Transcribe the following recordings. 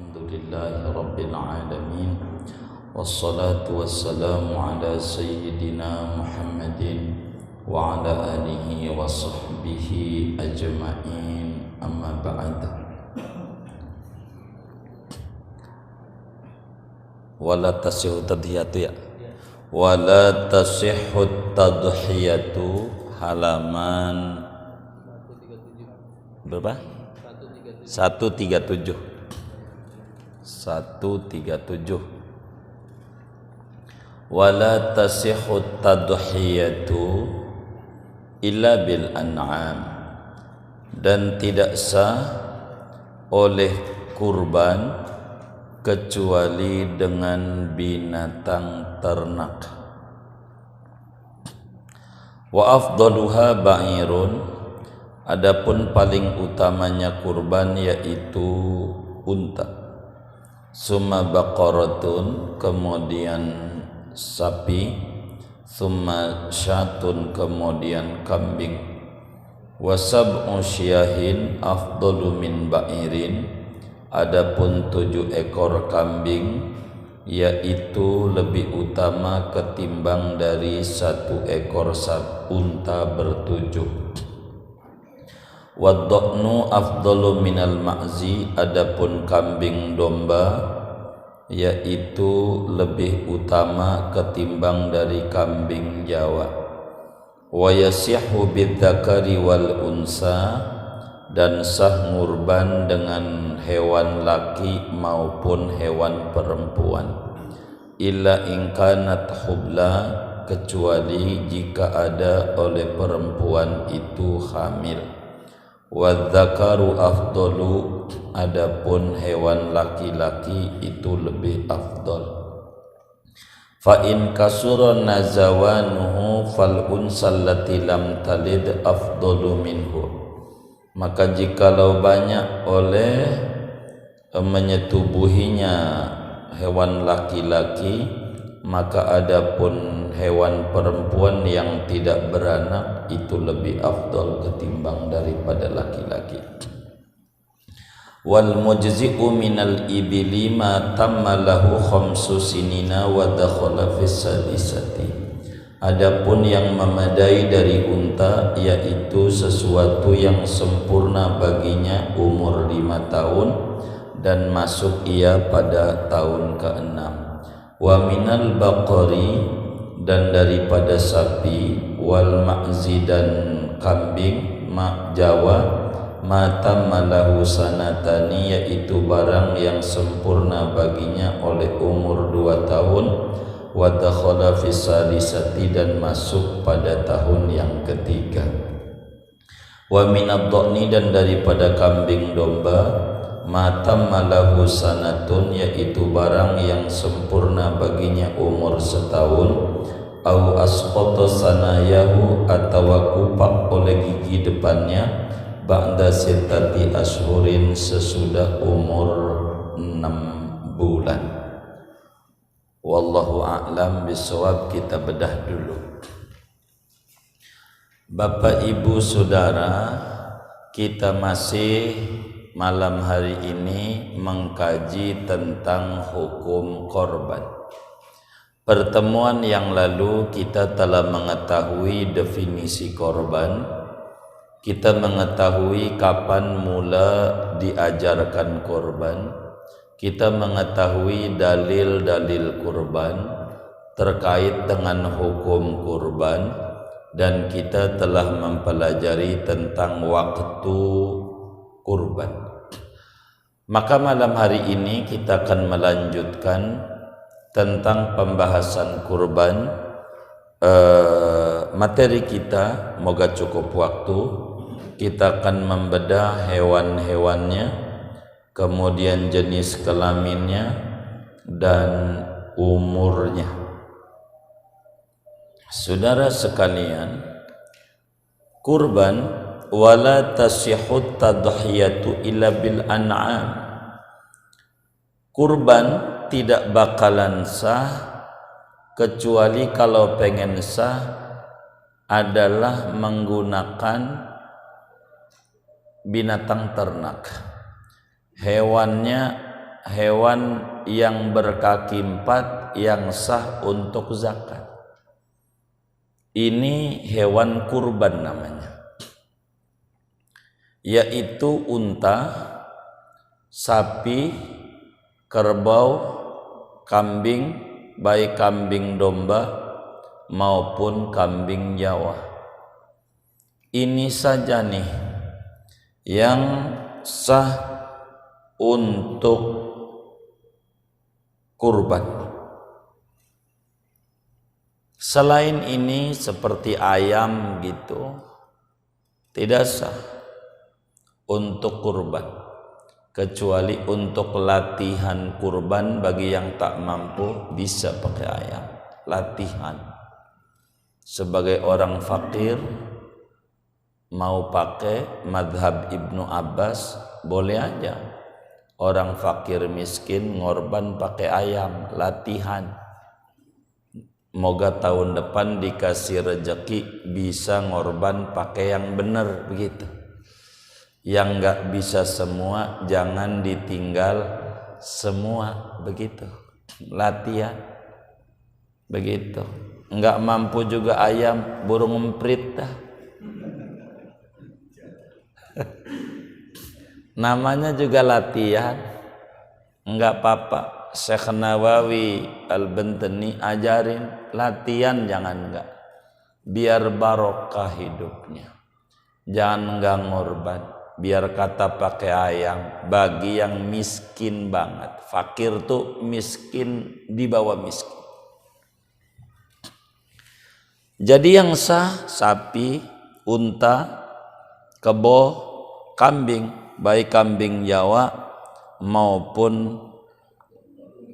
Alhamdulillahi Rabbil Alamin. Wassalatu wassalamu ala Sayyidina Muhammadin wa ala alihi wa sahbihi ajma'in. Amma ba'd. Wala tasihhu tadhiyatu ya. Wala tasihhu tadhiyatu, halaman berapa? 137. Wala tasihhu tadhiyatu illa bil an'am, dan tidak sah oleh kurban kecuali dengan binatang ternak. Wa afdaluha ba'irun, adapun paling utamanya kurban yaitu unta. Summa baqaratun, kemudian sapi. Summa syatun, kemudian kambing. Wa sab'u syahin afdalu min ba'irin, adapun 7 ekor kambing yaitu lebih utama ketimbang dari 1 ekor unta bertujuh. Wadda'nu afdalu minal ma'zi, adapun kambing domba yaitu lebih utama ketimbang dari kambing Jawa. Wa yasihhu bidzakari wal unsa, dan sah ngurban dengan hewan laki maupun hewan perempuan. Illa in kanat hubla, kecuali jika ada oleh perempuan itu hamil. Wadzakaru afdalu, adapun hewan laki-laki itu lebih afdal. Fa in kasura nazawanuhu fal unsal lati lam talid afdalu minhu, maka jikalau banyak oleh menyetubuhinya hewan laki-laki, maka adapun hewan perempuan yang tidak beranak itu lebih afdal ketimbang daripada laki-laki. Wal mujzi'u minal ibili ma tamma lahu khamsu sinina wa dakhala fis sadisati, adapun yang memadai dari unta yaitu sesuatu yang sempurna baginya umur 5 tahun dan masuk ia pada tahun ke-6. Wa minal baqari, dan daripada sapi, wal ma'zi, dan kambing Jawa, mata malahu sanatani, yaitu barang yang sempurna baginya oleh umur 2 tahun. Wa dakhala fi salisati, dan masuk pada tahun yang ketiga. Wa minad dhani, dan daripada kambing domba, mata malahu sanatun, yaitu barang yang sempurna baginya umur 1 tahun. Au asqata sanayahu, atau kupak oleh gigi depannya, ba'da sittati ashhurin, sesudah umur 6 bulan. Wallahu a'lam bishawab. Kita bedah dulu. Bapak Ibu Saudara, kita masih malam hari ini mengkaji tentang hukum korban. Pertemuan yang lalu kita telah mengetahui definisi korban. Kita mengetahui kapan mula diajarkan korban. Kita mengetahui dalil-dalil kurban terkait dengan hukum kurban, dan kita telah mempelajari tentang waktu kurban. Maka malam hari ini kita akan melanjutkan tentang pembahasan kurban. Materi kita moga cukup waktu. Kita akan membedah hewan-hewannya, kemudian jenis kelaminnya dan umurnya. Saudara sekalian, kurban wala tasihhu tadhiyatu illa bil an'am, kurban tidak bakalan sah kecuali kalau pengen sah adalah menggunakan binatang ternak. Hewannya hewan yang berkaki 4 yang sah untuk zakat. Ini hewan kurban namanya, yaitu unta, sapi, kerbau, kambing, baik kambing domba maupun kambing Jawa. Ini saja nih yang sah untuk kurban. Selain ini seperti ayam gitu tidak sah untuk kurban, kecuali untuk latihan kurban. Bagi yang tak mampu bisa pakai ayam, latihan. Sebagai orang fakir mau pakai madhab Ibnu Abbas boleh aja. Orang fakir miskin ngorban pakai ayam, latihan. Moga tahun depan dikasih rejeki bisa ngorban pakai yang benar begitu. Yang nggak bisa semua jangan ditinggal semua begitu. Latihan begitu. Nggak mampu juga ayam, burung emprit dah. Namanya juga latihan, nggak apa-apa. Syekh Nawawi Al-Bantani ajarin latihan, jangan enggak, biar barokah hidupnya. Jangan enggak ngorban, biar kata pakai ayam. Bagi yang miskin banget, fakir tuh miskin di bawah miskin. Jadi yang sah sapi, unta, kebo, kambing, baik kambing Jawa maupun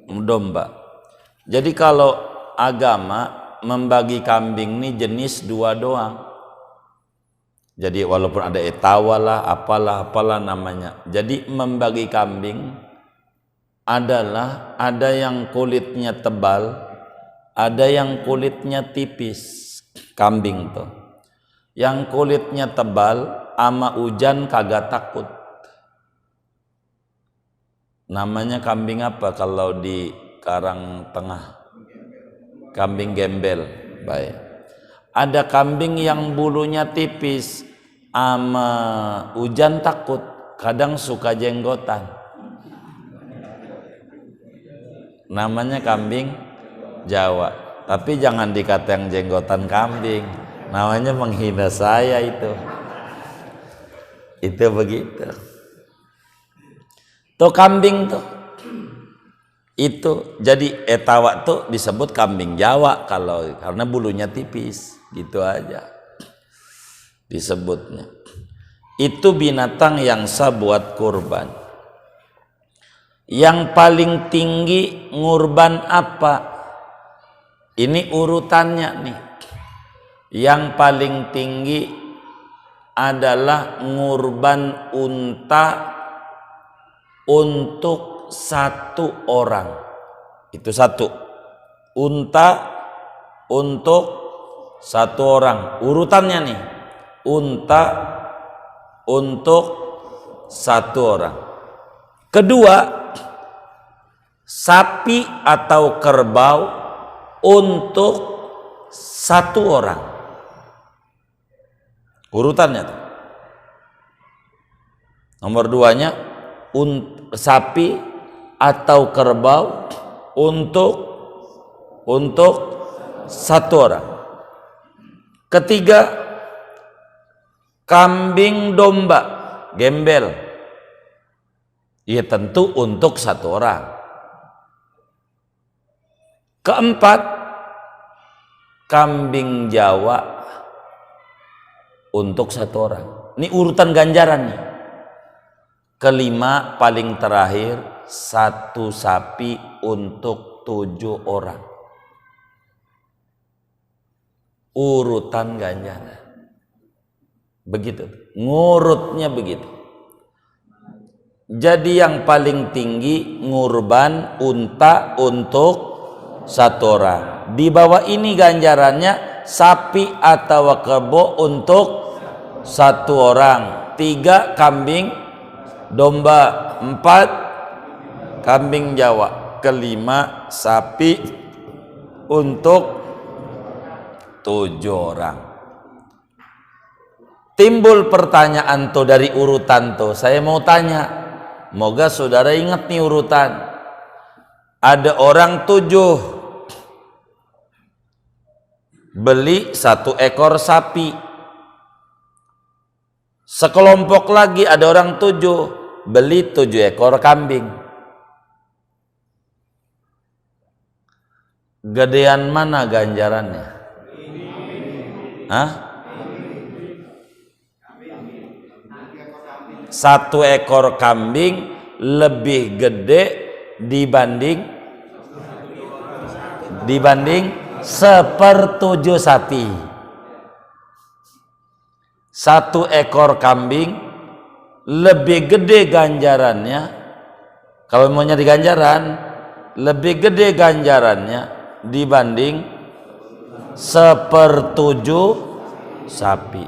domba. Jadi kalau agama membagi kambing ini jenis 2 doang. Jadi walaupun ada etawa lah, apalah namanya. Jadi membagi kambing adalah ada yang kulitnya tebal, ada yang kulitnya tipis. Kambing tuh yang kulitnya tebal ama hujan kagak takut. Namanya kambing apa kalau di Karang Tengah? Kambing gembel. Baik. Ada kambing yang bulunya tipis, ama hujan takut, kadang suka jenggotan. Namanya kambing Jawa. Tapi jangan dikata yang jenggotan kambing. Namanya menghina saya itu. Itu begitu. Tuh kambing tuh itu jadi etawa tuh disebut kambing Jawa kalau karena bulunya tipis gitu aja disebutnya. Itu binatang yang sah buat kurban. Yang paling tinggi ngurban apa? Ini urutannya nih. Yang paling tinggi adalah ngurban unta untuk 1 orang. Itu 1 unta untuk 1 orang. Urutannya nih, unta untuk 1 orang. Kedua, sapi atau kerbau untuk 1 orang. Urutannya tuh. Nomor 2-nya sapi atau kerbau untuk 1 orang. Ketiga, kambing domba gembel. Ya tentu untuk 1 orang. Keempat, kambing Jawa untuk 1 orang. Ini urutan ganjaran nih. Kelima paling terakhir 1 sapi untuk 7 orang. Urutan ganjaran. Begitu. Ngurutnya begitu. Jadi yang paling tinggi ngurban unta untuk 1 orang. Di bawah ini ganjarannya sapi atau kebo untuk 1 orang. 3 kambing domba, 4 kambing Jawa. Kelima, sapi untuk 7 orang. Timbul pertanyaan tuh dari urutan tuh. Saya mau tanya, moga saudara ingat nih urutan. Ada orang 7 beli 1 ekor sapi. Sekelompok lagi ada orang 7 beli 7 ekor kambing. Gedean mana ganjarannya? Hah? 1 ekor kambing lebih gede dibanding 1/7 sapi. 1 ekor kambing lebih gede ganjarannya, kalau mau nyari ganjaran, lebih gede ganjarannya dibanding 1/7 sapi.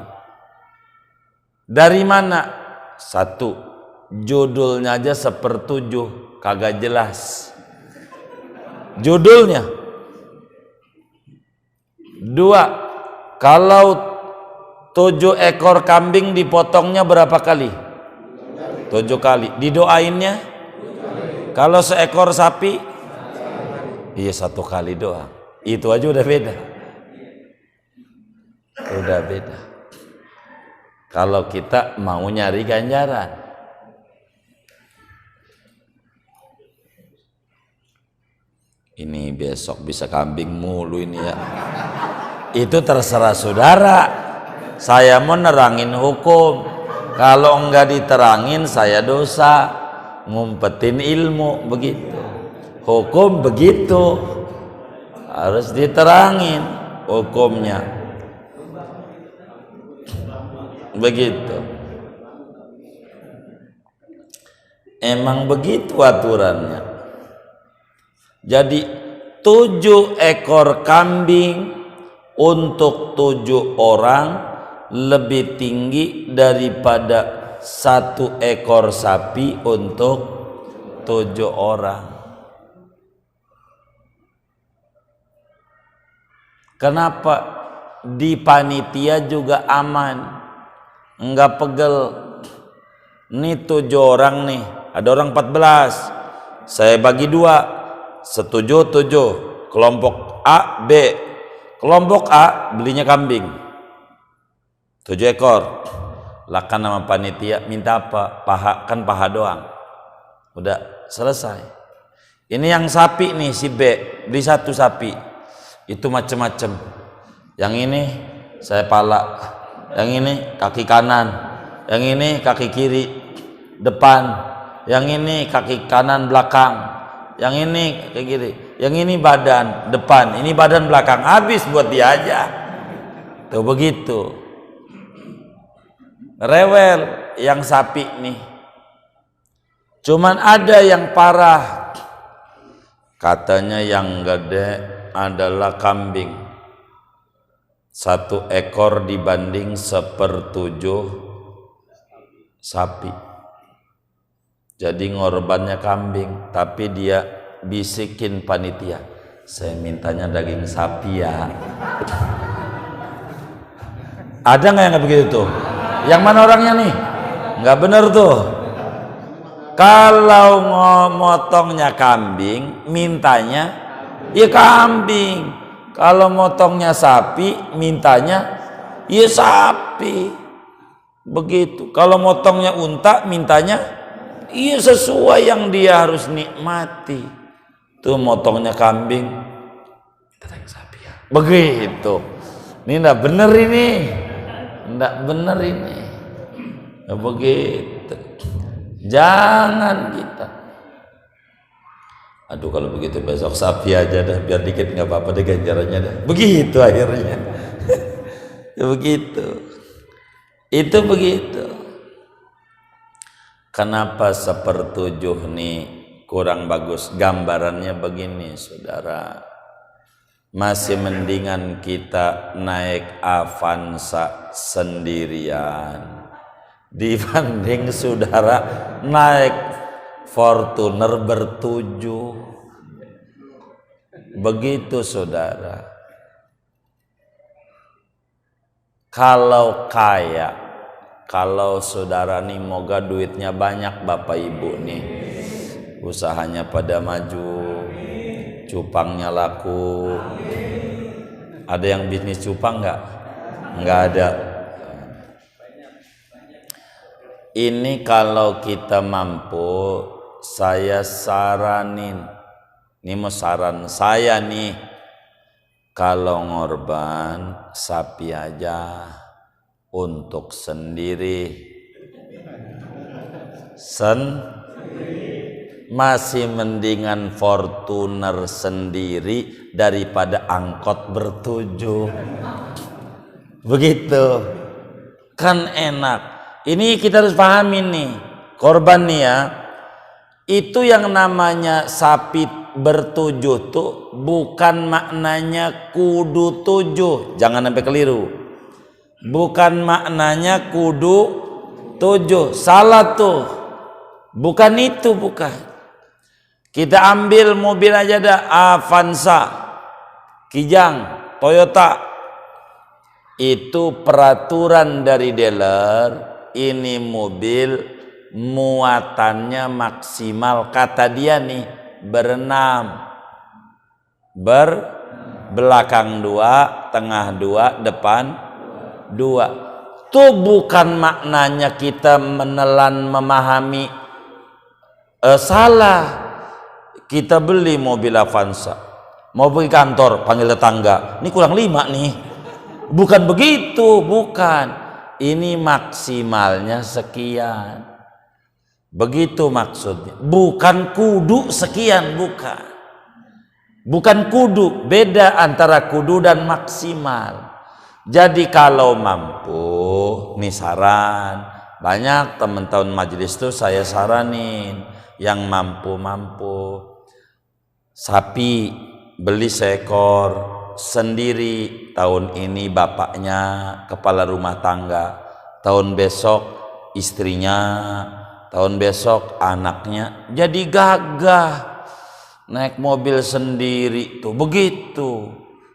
Dari mana? 1, judulnya aja 1/7, kagak jelas judulnya. 2, kalau 7 ekor kambing dipotongnya berapa kali? 7 kali. Didoainnya? Kalau seekor sapi, iya 1 kali doang. Itu aja udah beda. Udah beda. Kalau kita mau nyari ganjaran. Ini besok bisa kambing mulu ini ya. Itu terserah saudara. Saya mau nerangin hukum. Kalau enggak diterangin saya dosa. Ngumpetin ilmu begitu. Hukum begitu. Harus diterangin hukumnya. Begitu. Emang begitu aturannya. Jadi 7 ekor kambing untuk 7 orang lebih tinggi daripada 1 ekor sapi untuk 7 orang. Kenapa? Di panitia juga aman, enggak pegel. Nih 7 orang nih, ada orang 14, saya bagi 2, setuju 7, kelompok A, B. Kelompok A belinya kambing 7 ekor. Lah kan nama panitia minta apa? Paha, kan paha doang. Udah selesai. Ini yang sapi nih si B, beli 1 sapi. Itu macem-macem. Yang ini saya pala, yang ini kaki kanan, yang ini kaki kiri depan, yang ini kaki kanan belakang, yang ini kaki kiri, yang ini badan depan, ini badan belakang. Habis buat dia aja. Tuh begitu. Rewel yang sapi nih. Cuman ada yang parah. Katanya yang gede adalah kambing 1 ekor dibanding 1/7 sapi. Jadi ngorbannya kambing, tapi dia bisikin panitia, saya mintanya daging sapi ya. Ada nggak yang begitu tuh? Yang mana orangnya nih? Nggak bener tuh. Kalau motongnya kambing, mintanya ya kambing. Kalau motongnya sapi, mintanya ya sapi. Begitu. Kalau motongnya unta, mintanya iya sesuai yang dia harus nikmati. Tuh motongnya kambing, daging sapi ya. Begitu. Ini enggak bener ini. Enggak bener ini. Ya begitu. Jangan kita. Aduh kalau begitu besok sapi aja dah, biar dikit nggak apa-apa deh ganjarannya dah. Begitu akhirnya. Ya begitu. Itu begitu. Kenapa 1/7 nih kurang bagus? Gambarannya begini saudara. Masih mendingan kita naik Avanza sendirian dibanding saudara naik Fortuner bertujuh. Begitu saudara. Kalau kaya, kalau saudara nih moga duitnya banyak bapak ibu nih, usahanya pada maju, cupangnya laku. Ada yang bisnis cupang nggak? Nggak ada. Ini kalau kita mampu, saya saranin, ini mau saran saya nih, kalau ngorban sapi aja untuk sendiri. Masih mendingan Fortuner sendiri daripada angkot bertujuh. Begitu. Kan enak. Ini kita harus pahami nih, korban nih ya. Itu yang namanya sapi bertujuh tuh bukan maknanya kudu tujuh. Jangan sampai keliru. Bukan maknanya kudu tujuh. Salah tuh. Bukan itu, bukan. Kita ambil mobil aja dah, Avanza, Kijang, Toyota. Itu peraturan dari dealer. Ini mobil muatannya maksimal, kata dia nih, berenam, belakang 2, tengah 2, depan 2. Tuh bukan maknanya kita menelan memahami salah. Kita beli mobil Avanza, mau pergi kantor panggil tetangga, ini kurang 5 nih. Bukan begitu, bukan. Ini maksimalnya sekian. Begitu maksudnya. Bukan kudu sekian, bukan. Bukan kudu, beda antara kudu dan maksimal. Jadi kalau mampu, nih saran, banyak teman-teman majelis tuh saya saranin yang mampu-mampu. Sapi beli seekor sendiri, tahun ini bapaknya kepala rumah tangga, tahun besok istrinya, tahun besok anaknya, jadi gagah naik mobil sendiri tuh. Begitu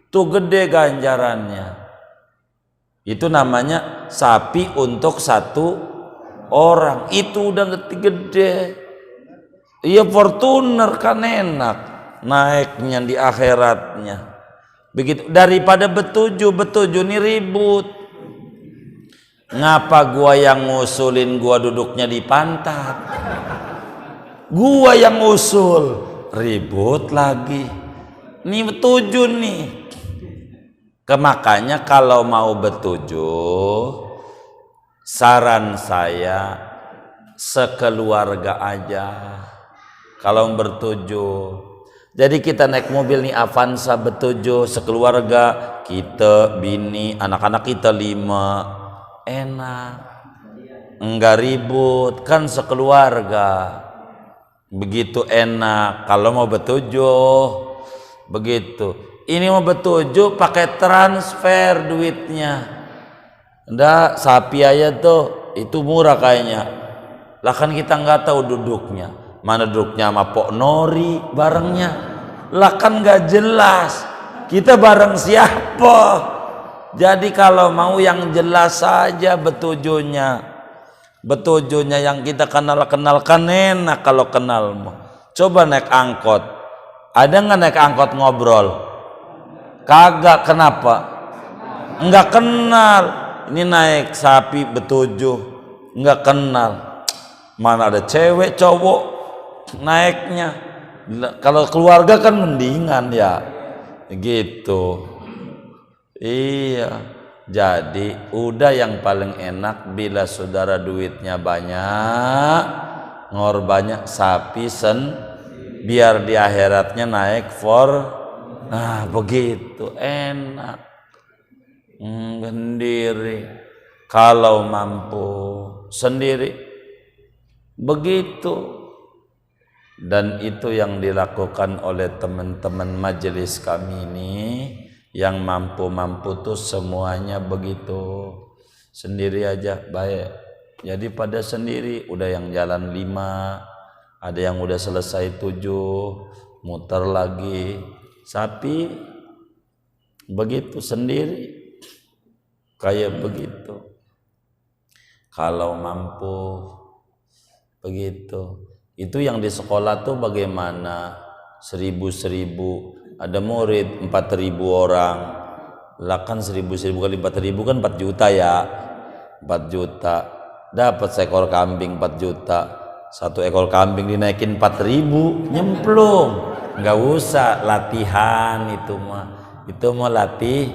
tuh gede ganjarannya. Itu namanya sapi untuk satu orang, itu udah gede. Iya, Fortuner kan enak naiknya di akhiratnya. Begitu, daripada betujuh nih ribut. Ngapa gua yang ngusulin, gua duduknya di pantat, gua yang ngusul, ribut lagi. Nih betujuh nih. Makanya kalau mau betujuh, saran saya sekeluarga aja. Kalau bertujuh, jadi kita naik mobil nih Avanza betujuh sekeluarga, kita, bini, anak-anak kita 5, enak, enggak ribut, kan sekeluarga. Begitu enak kalau mau betujuh. Begitu. Ini mau betujuh pakai transfer duitnya. Nggak, sapi aja tuh, itu murah kayaknya. Lah kan kita nggak tahu duduknya. Mana duduknya sama Pok Nori barengnya, lah kan gak jelas kita bareng siapa. Jadi kalau mau yang jelas saja betujuhnya yang kita kenalkan enak. Kalau kenal coba naik angkot, ada nggak naik angkot ngobrol? Kagak. Kenapa? Nggak kenal. Ini naik sapi betujuh nggak kenal, mana ada cewek cowok naiknya. Kalau keluarga kan mendingan ya gitu. Iya, jadi udah yang paling enak bila saudara duitnya banyak, ngorbannya sapi biar di akhiratnya naik nah begitu enak sendiri. Kalau mampu sendiri begitu. Dan itu yang dilakukan oleh teman-teman majelis kami ini, yang mampu-mampu tuh semuanya begitu. Sendiri aja baik. Jadi pada sendiri udah yang jalan 5, Ada yang udah selesai 7, muter lagi. Sapi begitu sendiri, kayak begitu. Kalau mampu begitu. Itu yang di sekolah tuh bagaimana? 1000 ada murid 4.000 orang. Lah kan 1000 kali 4.000 kan 4 juta ya. 4 juta. Dapat seekor kambing 4 juta. Satu ekor kambing dinaikin 4.000, nyemplung. Enggak usah latihan itu mah. Itu mau latih,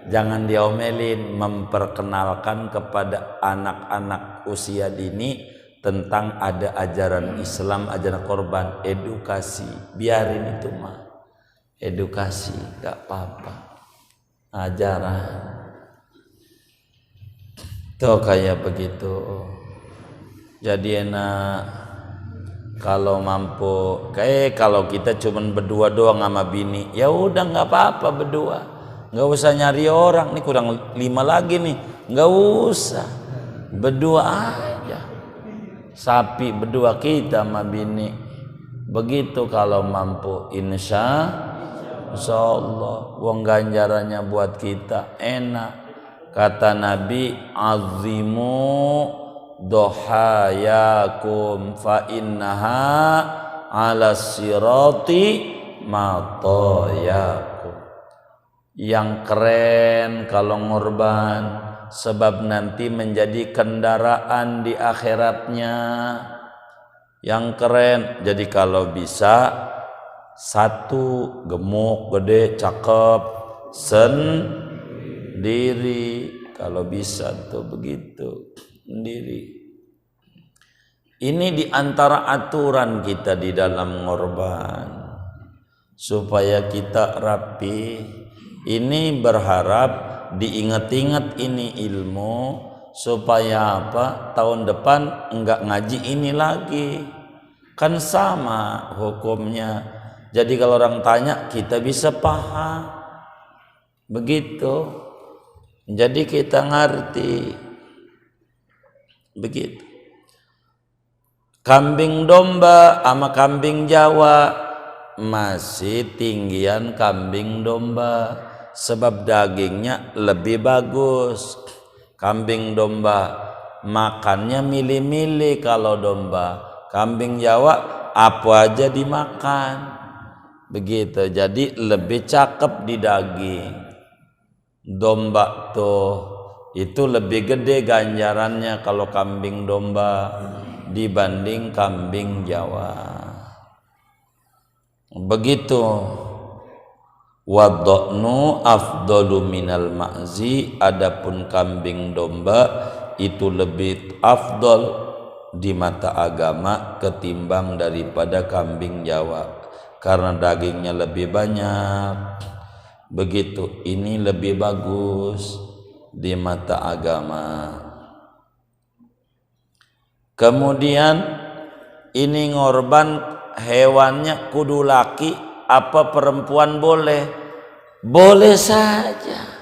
jangan diomelin, memperkenalkan kepada anak-anak usia dini tentang ada ajaran Islam, ajaran korban, edukasi. Biarin itu mah. Edukasi, enggak apa-apa. Ajaran. Tuh kayak begitu. Jadi enak kalau mampu. Kalau kita cuman berdua doang sama bini, ya udah nggak apa-apa berdua, nggak usah nyari orang. Nih kurang 5 lagi nih, nggak usah, berdua aja. Sapi berdua kita sama bini. Begitu kalau mampu, insya Allah uang ganjarannya buat kita enak. Kata Nabi, azimu dohayakum fa innaha ala sirati matoyakum. Yang keren kalau ngorban, sebab nanti menjadi kendaraan di akhiratnya. Yang keren, jadi kalau bisa satu gemuk, gede, cakep, sendiri. Kalau bisa tuh begitu sendiri. Ini diantara aturan kita di dalam ngorban supaya kita rapi. Ini berharap diingat-ingat ini ilmu supaya apa? Tahun depan enggak ngaji ini lagi. Kan sama hukumnya. Jadi kalau orang tanya kita bisa paham. Begitu. Jadi kita ngerti. Begitu. Kambing domba sama kambing Jawa masih tinggian kambing domba, sebab dagingnya lebih bagus. Kambing domba makannya milih-milih kalau domba. Kambing Jawa apa aja dimakan. Begitu, jadi lebih cakep di daging. Domba tuh itu lebih gede ganjarannya kalau kambing domba dibanding kambing Jawa. Begitu. Wadhnu afdalu minal ma'zi, adapun kambing domba itu lebih afdal di mata agama ketimbang daripada kambing Jawa karena dagingnya lebih banyak. Begitu, ini lebih bagus di mata agama. Kemudian ini ngorban hewannya kudu laki apa perempuan boleh? Boleh saja.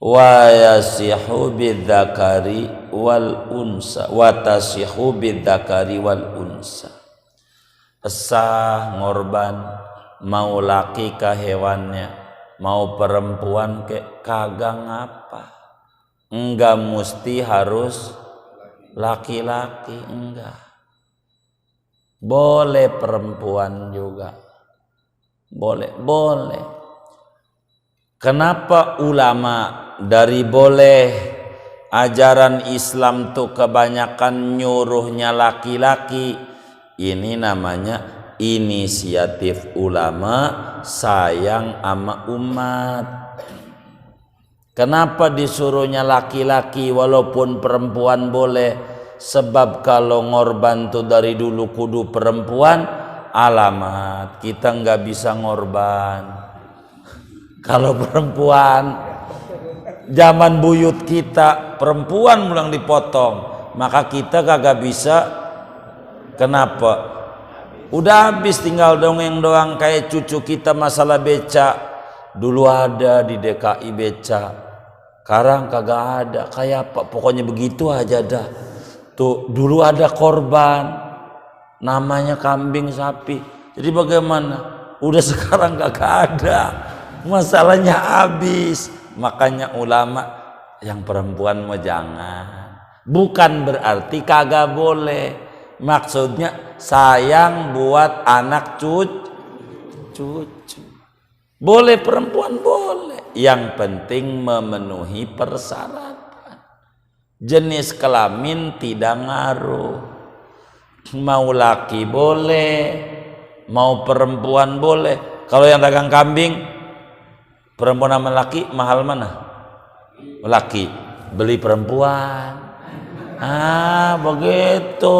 Wa yasihu bidzakari wal unsa wa tasihu bidzakari wal unsa. Sah ngorban mau laki ke hewannya, mau perempuan ke kagak ngapa. Enggak mesti harus laki-laki, enggak. Boleh perempuan juga. Boleh. Kenapa ulama dari boleh ajaran Islam tuh kebanyakan nyuruhnya laki-laki? Ini namanya inisiatif ulama sayang sama umat. Kenapa disuruhnya laki-laki walaupun perempuan boleh? Sebab kalau ngorban tuh dari dulu kudu perempuan, alamat kita nggak bisa ngorban. Kalau perempuan zaman buyut kita perempuan mulang dipotong, maka kita kagak bisa. Kenapa? Udah habis tinggal dongeng doang kayak cucu kita masalah beca. Dulu ada di DKI beca, sekarang kagak ada. Kayak apa? Pokoknya begitu aja dah. Tuh dulu ada korban. namanya kambing sapi. Jadi bagaimana? Udah sekarang gak ada, masalahnya habis. Makanya ulama yang perempuan mau jangan. Bukan berarti kagak boleh, maksudnya sayang buat anak cucu. Boleh perempuan boleh, yang penting memenuhi persyaratan. Jenis kelamin tidak ngaruh, mau laki boleh, mau perempuan boleh. Kalau yang dagang kambing perempuan sama laki, mahal mana? Laki, beli perempuan. Begitu,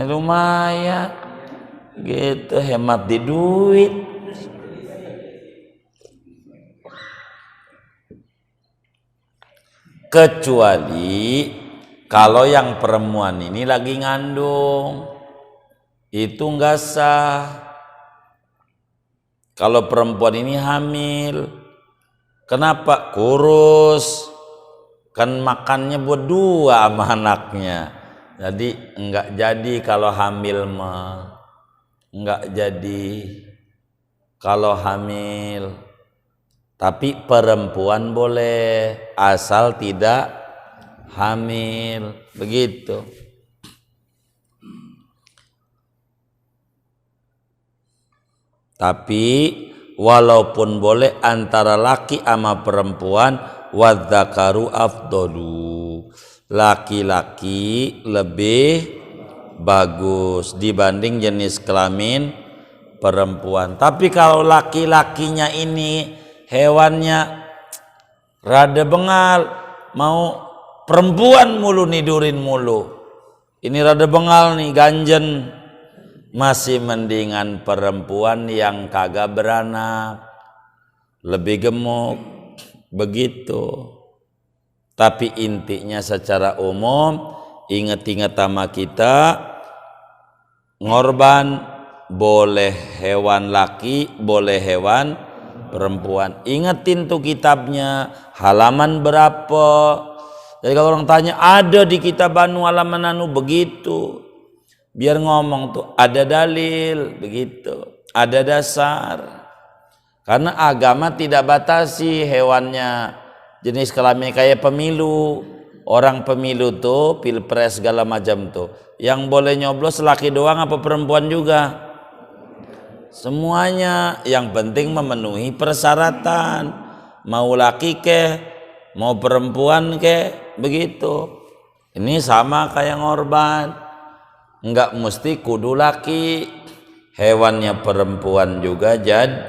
lumayan gitu, hemat di duit. Kecuali kalau yang perempuan ini lagi ngandung, itu nggak sah. Kalau perempuan ini hamil, kenapa? Kurus, kan makannya buat dua sama anaknya, jadi enggak jadi kalau hamil mah, enggak jadi kalau hamil. Tapi perempuan boleh asal tidak hamil, begitu. Tapi walaupun boleh antara laki sama perempuan, wadzakaru afdalu, laki-laki lebih bagus dibanding jenis kelamin perempuan. Tapi kalau laki-lakinya ini hewannya rada bengal, mau perempuan mulu, nidurin mulu, ini rada bengal nih, ganjen, masih mendingan perempuan yang kagak beranak, lebih gemuk, begitu. Tapi intinya secara umum, ingat-ingat sama kita, ngorban boleh hewan laki, boleh hewan perempuan. Ingetin tuh kitabnya, halaman berapa. Jadi kalau orang tanya, ada di kitab anu halaman anu, begitu. Biar ngomong tuh ada dalil, begitu, ada dasar. Karena agama tidak batasi hewannya, jenis kelamin. Kayak pemilu, orang pemilu tuh pilpres segala macam tuh, yang boleh nyoblos laki doang apa perempuan juga? Semuanya, yang penting memenuhi persyaratan, mau laki ke, mau perempuan ke, begitu. Ini sama kayak ngorban, enggak mesti kudu laki, hewannya perempuan juga jadi.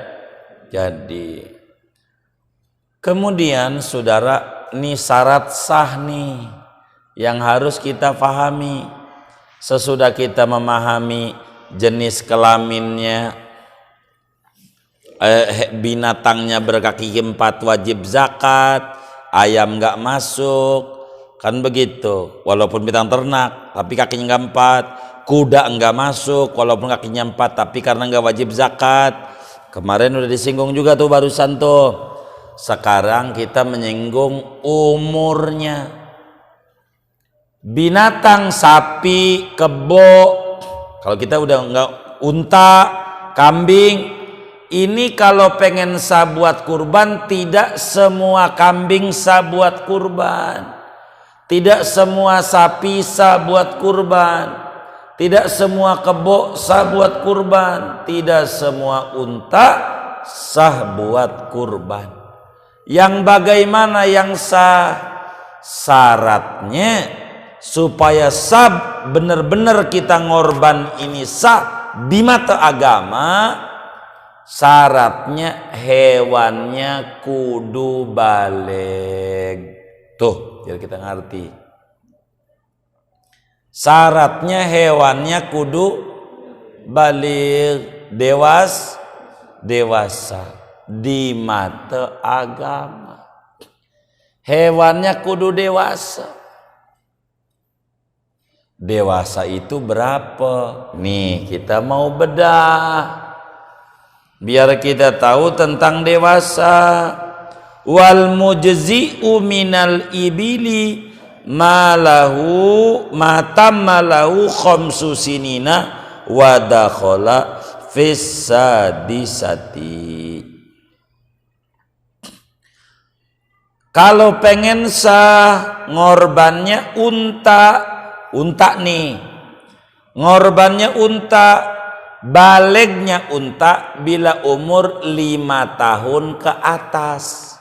Kemudian saudara, ini syarat sah nih yang harus kita pahami. Sesudah kita memahami jenis kelaminnya, binatangnya berkaki 4 wajib zakat, ayam nggak masuk, kan begitu. Walaupun binatang ternak tapi kakinya nggak 4, kuda nggak masuk walaupun kakinya 4 tapi karena nggak wajib zakat. Kemarin udah disinggung juga tuh barusan tuh. Sekarang kita menyinggung umurnya. Binatang sapi, kebo, kalau kita udah nggak, unta, kambing, ini kalau pengen sah buat kurban, tidak semua kambing sah buat kurban, tidak semua sapi sah buat kurban, tidak semua kebo sah buat kurban, tidak semua unta sah buat kurban. Yang bagaimana yang sah? Syaratnya supaya sah, benar-benar kita ngorban ini sah di mata agama, syaratnya hewannya kudu baligh. Tuh, biar kita ngerti. Syaratnya hewannya kudu baligh, dewasa di mata agama. Hewannya kudu dewasa. Dewasa itu berapa? Nih kita mau bedah biar kita tahu tentang dewasa. Wal mujzi'u minal ibili matamma lahu khamsu sinina wa dakhala fis sadisati. Kalau pengen sah ngorbannya unta nih, ngorbannya unta, balegnya unta bila umur 5 tahun ke atas.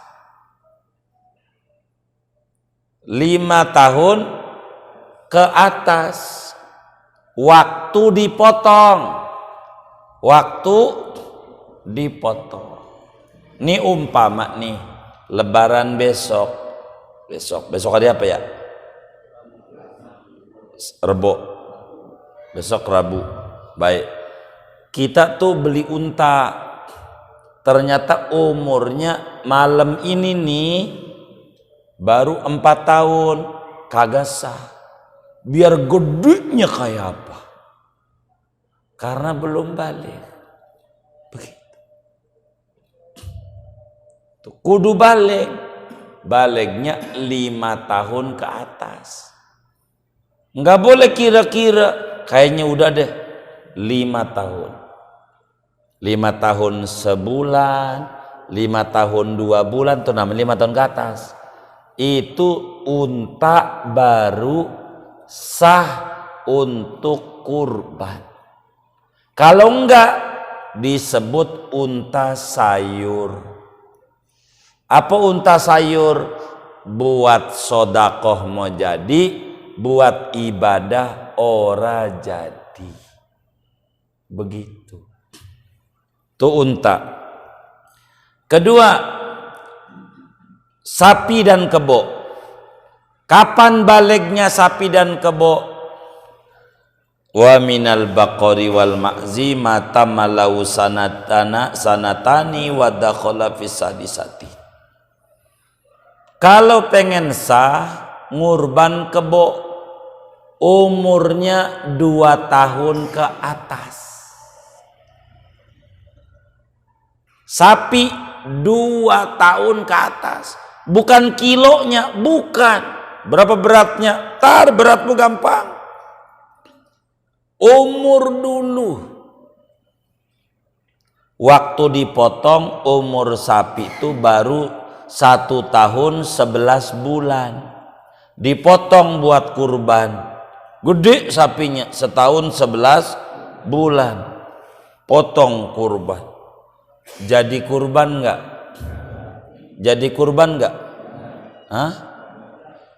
5 tahun ke atas. Waktu dipotong. Ini umpama nih, Lebaran besok hari apa ya? Rebo. Besok Rabu. Baik. Kita tuh beli unta. Ternyata umurnya malam ini nih baru 4 tahun. Kagak sah. Biar gedenya kayak apa? Karena belum balik. Begitu. Tuh, kudu balik. Baliknya 5 tahun ke atas. Nggak boleh kira-kira. Kayaknya udah deh 5 tahun. 5 tahun sebulan, 5 tahun 2 bulan, tuh namanya 5 tahun ke atas. Itu unta baru sah untuk kurban. Kalau enggak disebut unta sayur. Apa unta sayur? Buat sodakoh mau jadi, buat ibadah ora jadi. Begitu. Tuh unta. Kedua, sapi dan kebo. Kapan balignya sapi dan kebo? Wa minal baqari wal ma'zi mata malau sanatani wa dakhala fis sadisati. Kalau pengen sah ngurban kebo, umurnya 2 tahun ke atas. Sapi 2 tahun ke atas. Bukan kilonya, bukan. Berapa beratnya? Beratmu gampang. Umur dulu. Waktu dipotong umur sapi itu baru 1 tahun 11 bulan. Dipotong buat kurban. Gede sapinya, 1 tahun 11 bulan. Potong kurban. Jadi kurban enggak? Jadi kurban enggak? Hah?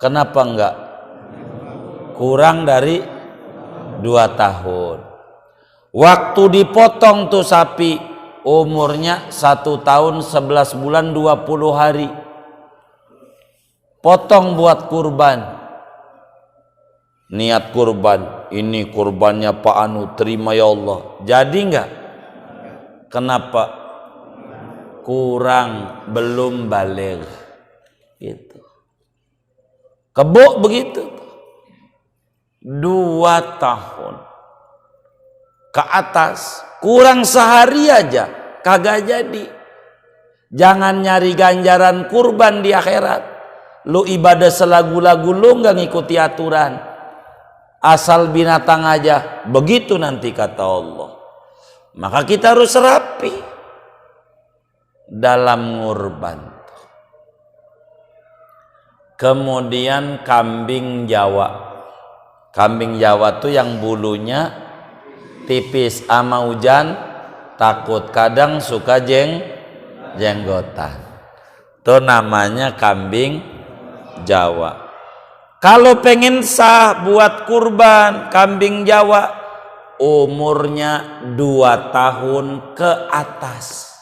Kenapa enggak? Kurang dari 2 tahun. Waktu dipotong tuh sapi, umurnya 1 tahun 11 bulan 20 hari. Potong buat kurban. Niat kurban, ini kurbannya Pak Anu, terima ya Allah. Jadi enggak? Kenapa? Kurang, belum balik. Gitu. Kebo begitu. 2 tahun ke atas, kurang sehari aja kagak jadi. Jangan nyari ganjaran kurban di akhirat. Lu ibadah selagu-lagu, lu nggak ngikuti aturan, asal binatang aja, begitu nanti kata Allah. Maka kita harus rapi dalam ngurban. Kemudian kambing Jawa. Kambing Jawa tuh yang bulunya tipis, ama hujan takut, kadang suka jenggotan. Itu namanya kambing Jawa. Kalau pengen sah buat kurban kambing Jawa, umurnya 2 tahun ke atas.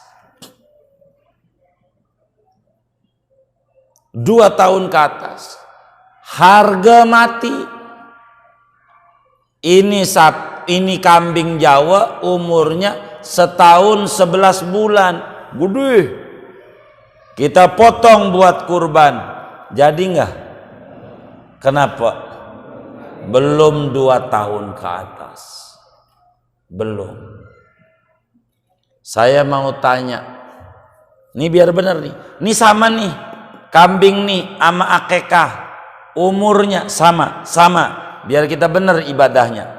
2 tahun ke atas. Harga mati. Ini kambing Jawa umurnya 1 tahun 11 bulan. Gede. Kita potong buat kurban. Jadi enggak? Kenapa? Belum 2 tahun ke atas. Belum. Saya mau tanya. Ini biar benar nih. Ini sama nih. Kambing nih sama akekah. umurnya sama, biar kita benar ibadahnya.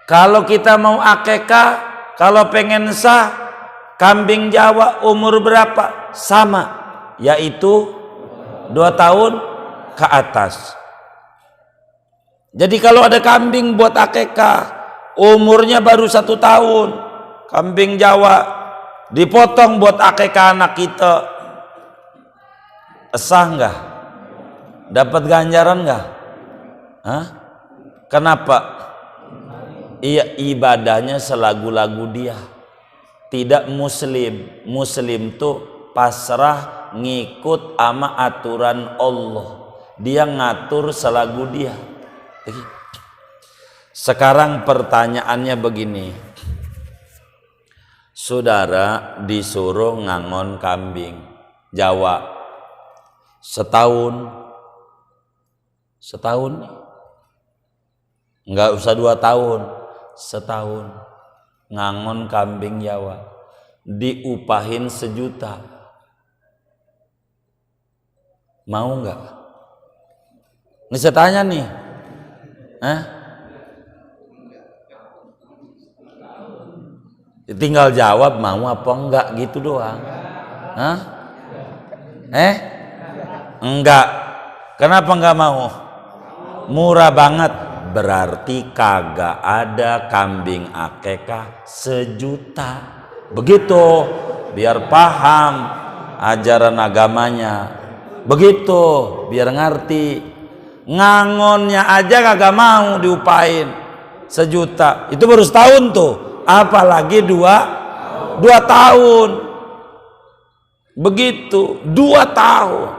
Kalau kita mau akekah, kalau pengen sah, kambing Jawa umur berapa? Sama, yaitu 2 tahun ke atas. Jadi kalau ada kambing buat akekah, umurnya baru 1 tahun, kambing Jawa dipotong buat akekah anak kita, sah nggak? Dapat ganjaran nggak? Hah? Kenapa? Iya, ibadahnya selagu-lagu dia, tidak muslim. Muslim tuh pasrah ngikut ama aturan Allah, dia ngatur selagu dia. Sekarang pertanyaannya begini, saudara disuruh ngangon kambing Jawa setahun, nggak usah 2 tahun, setahun ngangon kambing Jawa, diupahin 1 juta, mau nggak? Ini saya tanya nih, tinggal jawab mau apa enggak gitu doang. Enggak. Kenapa enggak mau? Murah banget. Berarti kagak ada kambing akekah 1 juta. Begitu, biar paham ajaran agamanya. Begitu, biar ngerti. Ngangonnya aja kagak mau diupain 1 juta. Itu baru setahun tuh, apalagi 2 tahun. Begitu, 2 tahun.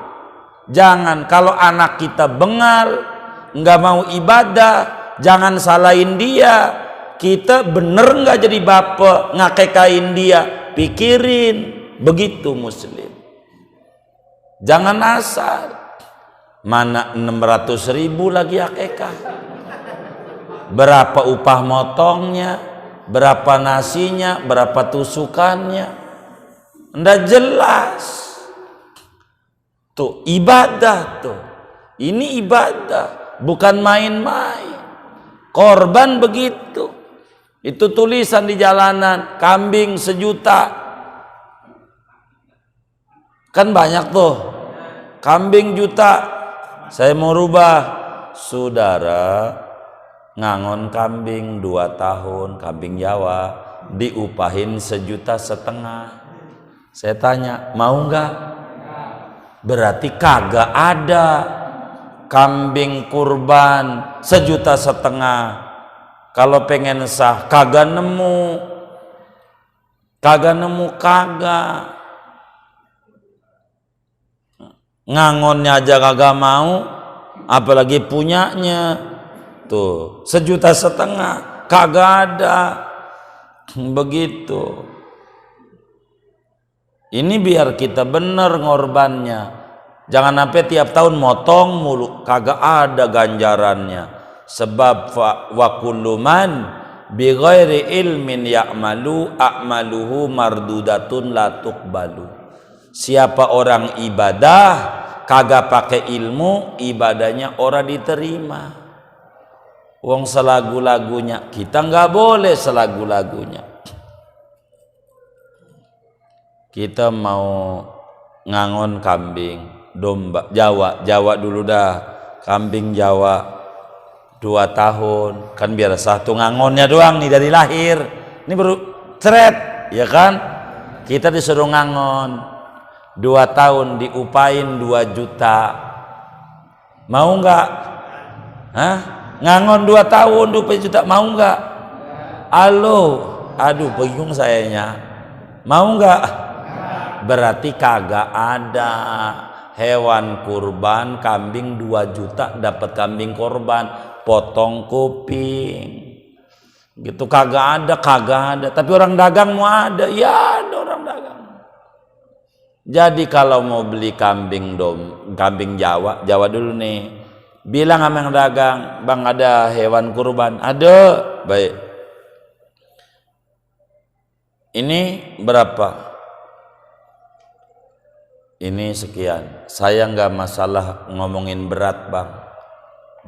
Jangan, kalau anak kita bengal, nggak mau ibadah, jangan salahin dia. Kita bener nggak jadi bapak ngakekain dia, pikirin. Begitu muslim, jangan asal. Mana 600.000 lagi akekah, berapa upah motongnya, berapa nasinya, berapa tusukannya, ndak jelas. Tuh ibadah tuh, ini ibadah, bukan main-main. Korban begitu. Itu tulisan di jalanan, kambing 1 juta. Kan banyak tuh, kambing juta. Saya mau rubah, saudara ngangon kambing 2 tahun, kambing Jawa, diupahin 1,5 juta. Saya tanya, mau nggak? Berarti kagak ada kambing kurban 1,5 juta. Kalau pengen sah kagak nemu. Ngangonnya aja kagak mau, apalagi punyanya. Tuh 1,5 juta kagak ada. Begitu. Ini biar kita bener ngorbannya. Jangan sampai tiap tahun motong mulu, kagak ada ganjarannya. Sebab wa kullu man bi ghairi ilmin ya'malu a'maluhu mardudatun la tuqbalu. Siapa orang ibadah kagak pakai ilmu, ibadahnya ora diterima. Wong selagu-lagunya, kita nggak boleh selagu-lagunya. Kita mau ngangon kambing domba Jawa dulu dah, kambing Jawa 2 tahun, kan biar 1 ngangonnya doang nih dari lahir. Ini baru ceret, ya kan? Kita disuruh ngangon 2 tahun, diupain 2 juta. Mau nggak? Ngangon 2 tahun 2 juta, mau nggak? Aduh bingung sayanya. Mau nggak? Berarti kagak ada hewan kurban kambing 2 juta, dapat kambing kurban potong kuping gitu, kagak ada. Tapi orang dagang mau ada, ya ada orang dagang. Jadi kalau mau beli kambing Jawa dulu nih, bilang sama yang dagang, bang ada hewan kurban? Ada. Baik, ini berapa? ini sekian. Saya nggak masalah ngomongin berat bang,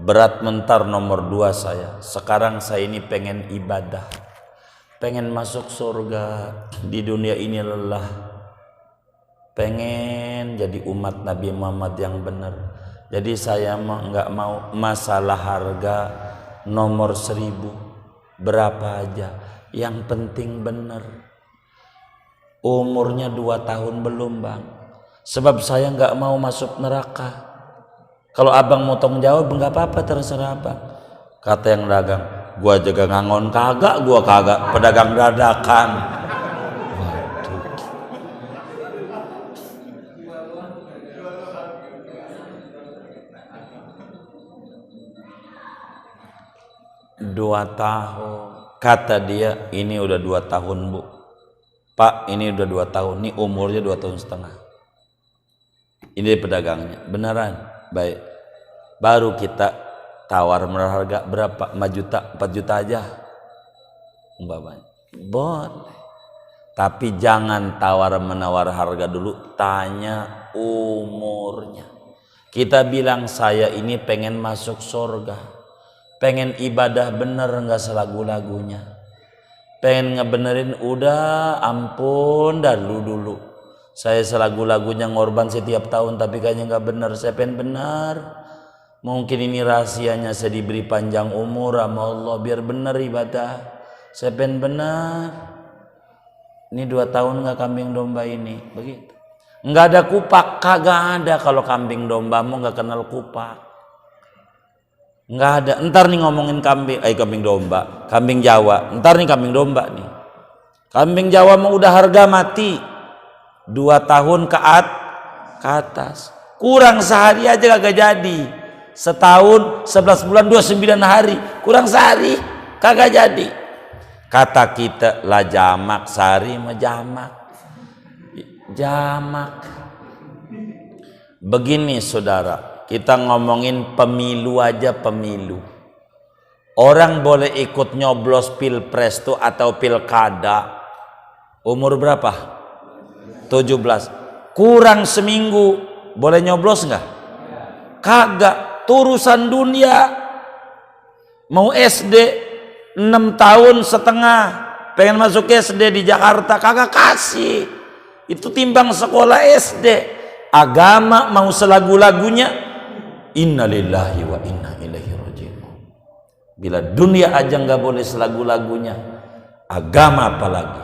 berat mentar nomor 2 saya. Sekarang saya ini pengen ibadah, pengen masuk surga. Di dunia ini lelah, pengen jadi umat Nabi Muhammad yang benar. Jadi saya nggak mau masalah harga nomor 1000 berapa aja, yang penting benar. Umurnya 2 tahun belum bang, sebab saya nggak mau masuk neraka. Kalau abang mau tanggung jawab nggak apa-apa, terserah abang. Kata yang dagang, gua jaga ngangon kagak, gua kagak pedagang dadakan. Waduh. Dua tahun, kata dia, ini udah 2 tahun bu. Pak, ini udah 2 tahun, ini umurnya 2 tahun setengah. Ini pedagangnya, beneran, baik. Baru kita tawar harga berapa? 5 juta, 4 juta aja. Umpamanya. Boleh. Tapi jangan tawar-menawar harga dulu, tanya umurnya. Kita bilang saya ini pengen masuk surga, pengen ibadah bener nggak selagu-lagunya, pengen ngebenerin, udah ampun dah dulu saya selagu-lagunya ngorban setiap tahun tapi kayaknya nggak bener. Saya pengen bener, mungkin ini rahasianya, saya diberi panjang umur sama Allah biar bener ibadah. Saya pengen bener, ini 2 tahun nggak kambing domba ini, begitu. Nggak ada kupak, kagak ada. Kalau kambing dombamu nggak kenal kupak, nggak ada. Entar nih ngomongin kambing domba, kambing Jawa. Entar nih kambing domba nih. Kambing Jawa mau udah harga mati, 2 tahun ke atas. Kurang sehari aja kagak jadi. Setahun 11 bulan 29 hari, kurang sehari kagak jadi. Kata kita lah jamak, sehari mah jamak. Begini saudara, kita ngomongin pemilu aja, pemilu. Orang boleh ikut nyoblos pilpres tuh atau pilkada umur berapa? 17. Kurang seminggu boleh nyoblos nggak? Kagak. Urusan dunia. Mau SD 6 tahun setengah pengen masuk SD di Jakarta, kagak kasih. Itu timbang sekolah SD. Agama mau selagu-lagunya, innalillahi wa inna ilaihi raji'un. Bila dunia aja nggak boleh selagu-lagunya, agama apalagi.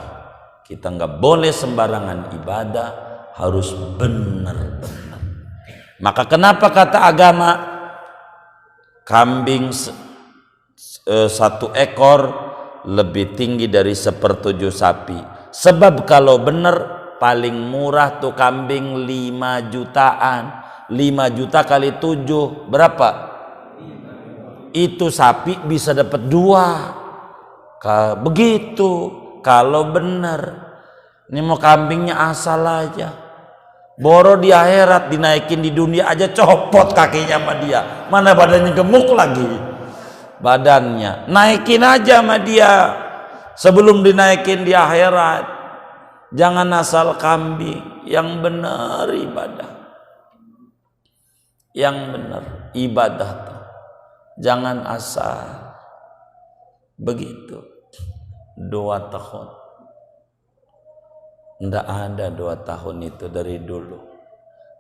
Kita nggak boleh sembarangan ibadah, harus benar-benar. Maka kenapa kata agama kambing 1 ekor lebih tinggi dari 1/7 sapi? Sebab kalau benar paling murah tuh kambing 5 jutaan. 5 juta kali 7 berapa? Itu sapi bisa dapat 2. Begitu kalau benar. Ini mau kambingnya asal aja, boro di akhirat dinaikin, di dunia aja copot kakinya sama dia. Mana badannya gemuk lagi, badannya naikin aja sama dia sebelum dinaikin di akhirat. Jangan asal kambing, yang benar ibadah, yang benar ibadah tuh. Jangan asal begitu. 2 tahun, ndak ada 2 tahun itu dari dulu.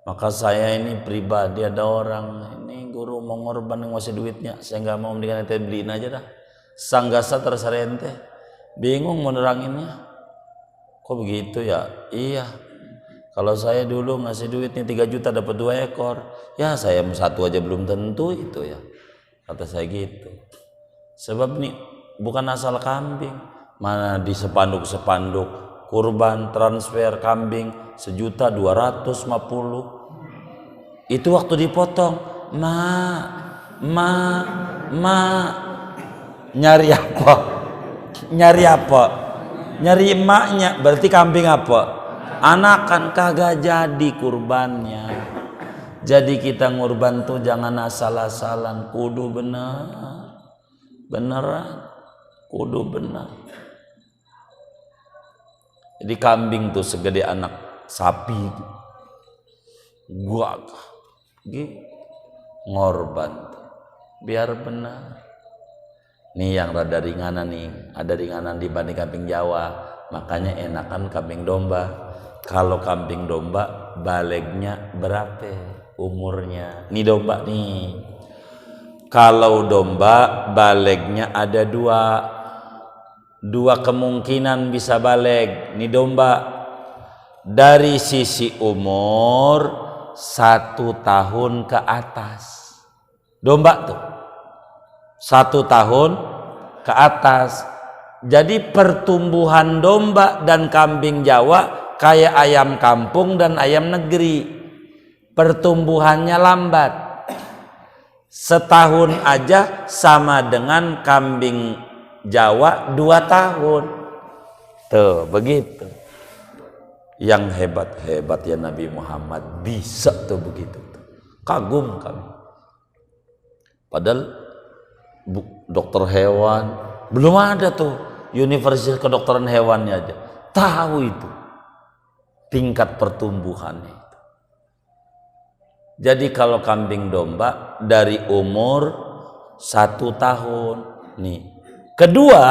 Maka saya ini pribadi, ada orang ini guru mau ngorban ngasih duitnya, saya nggak mau, mendingan ente beliin aja dah. Sanggasa terserah ente. Bingung mau neranginnya. Kok begitu ya? Iya. Kalau saya dulu ngasih duitnya 3 juta dapat 2 ekor. Ya saya 1 aja belum tentu itu ya. Kata saya gitu. Sebab nih bukan asal kambing. Mana di sepanduk-sepanduk kurban transfer kambing 1.250.000. Itu waktu dipotong, nyari apa? Nyari apa? Nyari emaknya. Berarti kambing apa? Anakan, kagak jadi kurbannya. Jadi kita ngurban tuh jangan asal-asalan, kudu beneran, kudu benar. Jadi kambing tuh segede anak sapi. Gua ngorban biar benar. Nih yang rada ringanan nih, ada ringanan dibanding kambing Jawa, makanya enakan kambing domba. Kalau kambing domba balegnya berapa umurnya? Nih domba nih. Kalau domba balegnya ada dua kemungkinan bisa baleg. Nih domba dari sisi umur 1 tahun ke atas. Domba tuh 1 tahun ke atas. Jadi pertumbuhan domba dan kambing Jawa kayak ayam kampung dan ayam negeri. Pertumbuhannya lambat. Setahun aja sama dengan kambing Jawa 2 tahun. Tuh begitu. Yang hebat-hebat ya Nabi Muhammad bisa tuh begitu. Kagum kami. Padahal dokter hewan belum ada tuh universitas kedokteran hewannya aja tahu itu tingkat pertumbuhannya itu. Jadi kalau kambing domba dari umur 1 tahun nih. Kedua,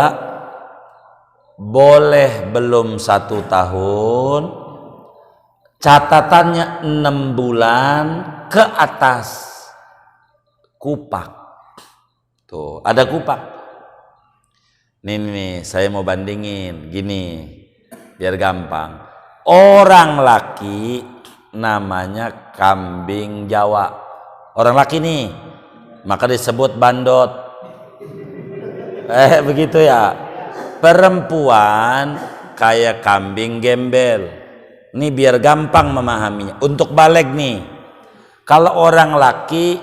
boleh belum 1 tahun, catatannya 6 bulan ke atas kupak. Tuh, ada kupak. Nih, saya mau bandingin gini, biar gampang. Orang laki namanya kambing Jawa. Orang laki nih, maka disebut bandot. Begitu ya. Perempuan kayak kambing gembel. Ini biar gampang memahaminya. Untuk baleg nih, kalau orang laki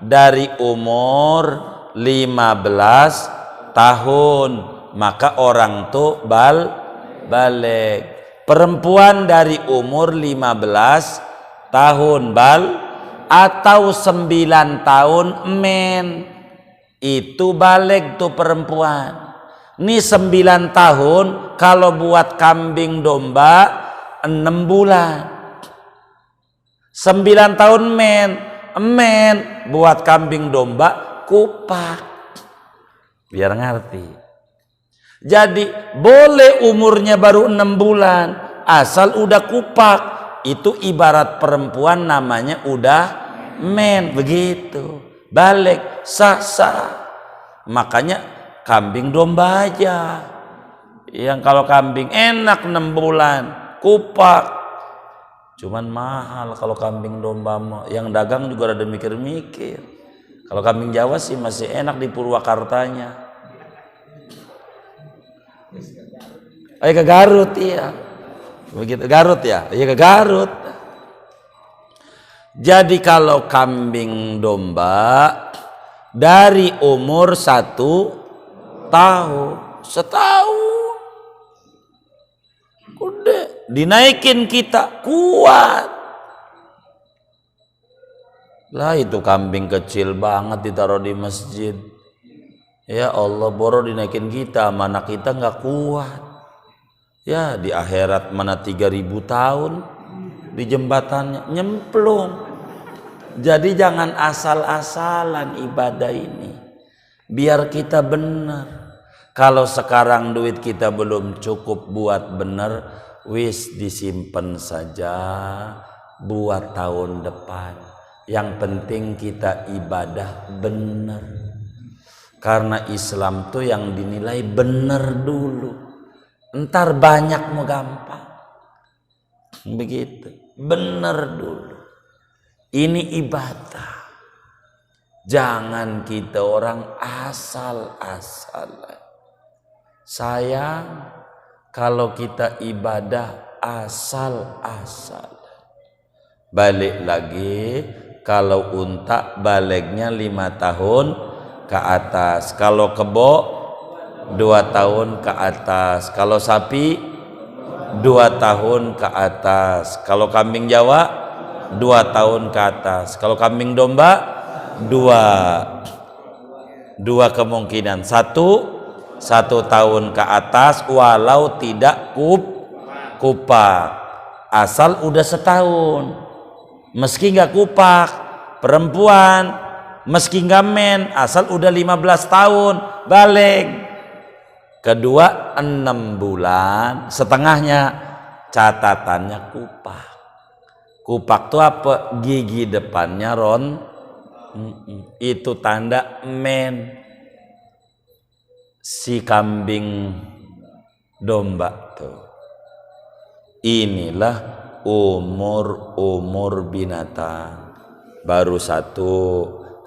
dari umur 15 tahun maka orang tuh baleg. Perempuan dari umur 15 tahun atau 9 tahun men, itu baleg tuh perempuan. Ini 9 tahun kalau buat kambing domba 6 bulan. 9 tahun men buat kambing domba kupak. Biar ngerti. Jadi boleh umurnya baru 6 bulan asal udah kupak. Itu ibarat perempuan namanya udah men, begitu. Balik sah-sah. Makanya kambing domba aja. Yang kalau kambing enak 6 bulan kupak. Cuman mahal kalau kambing domba. Yang dagang juga ada mikir-mikir. Kalau kambing Jawa sih masih enak di Purwakartanya. Ke Garut ya. Begitu Garut ya. Ke Garut. Jadi kalau kambing domba dari umur 1 tahun, setahun udah dinaikin kita kuat. Lah itu kambing kecil banget ditaruh di masjid. Ya Allah, boro dinaikin kita, mana kita nggak kuat. Ya di akhirat mana 3000 tahun di jembatannya nyemplung. Jadi jangan asal-asalan ibadah ini. Biar kita benar. Kalau sekarang duit kita belum cukup buat benar, wis disimpan saja buat tahun depan. Yang penting kita ibadah benar. Karena Islam tuh yang dinilai benar dulu. Entar banyak mau gampang. Begitu. Benar dulu. Ini ibadah. Jangan kita orang asal-asalan. Sayang kalau kita ibadah asal-asalan. Balik lagi, kalau unta balegnya 5 tahun ke atas. Kalau kebo 2 tahun ke atas. Kalau sapi 2 tahun ke atas. Kalau kambing Jawa 2 tahun ke atas. Kalau kambing domba 2 kemungkinan. 1 tahun ke atas walau tidak kupak. Asal udah setahun. meski nggak kupak, perempuan meski nggak men, asal udah 15 tahun balik. Kedua 6 bulan setengahnya, catatannya kupak. Kupak tuh apa? Gigi depannya itu tanda men. Si kambing domba tuh. Inilah umur binatang. Baru satu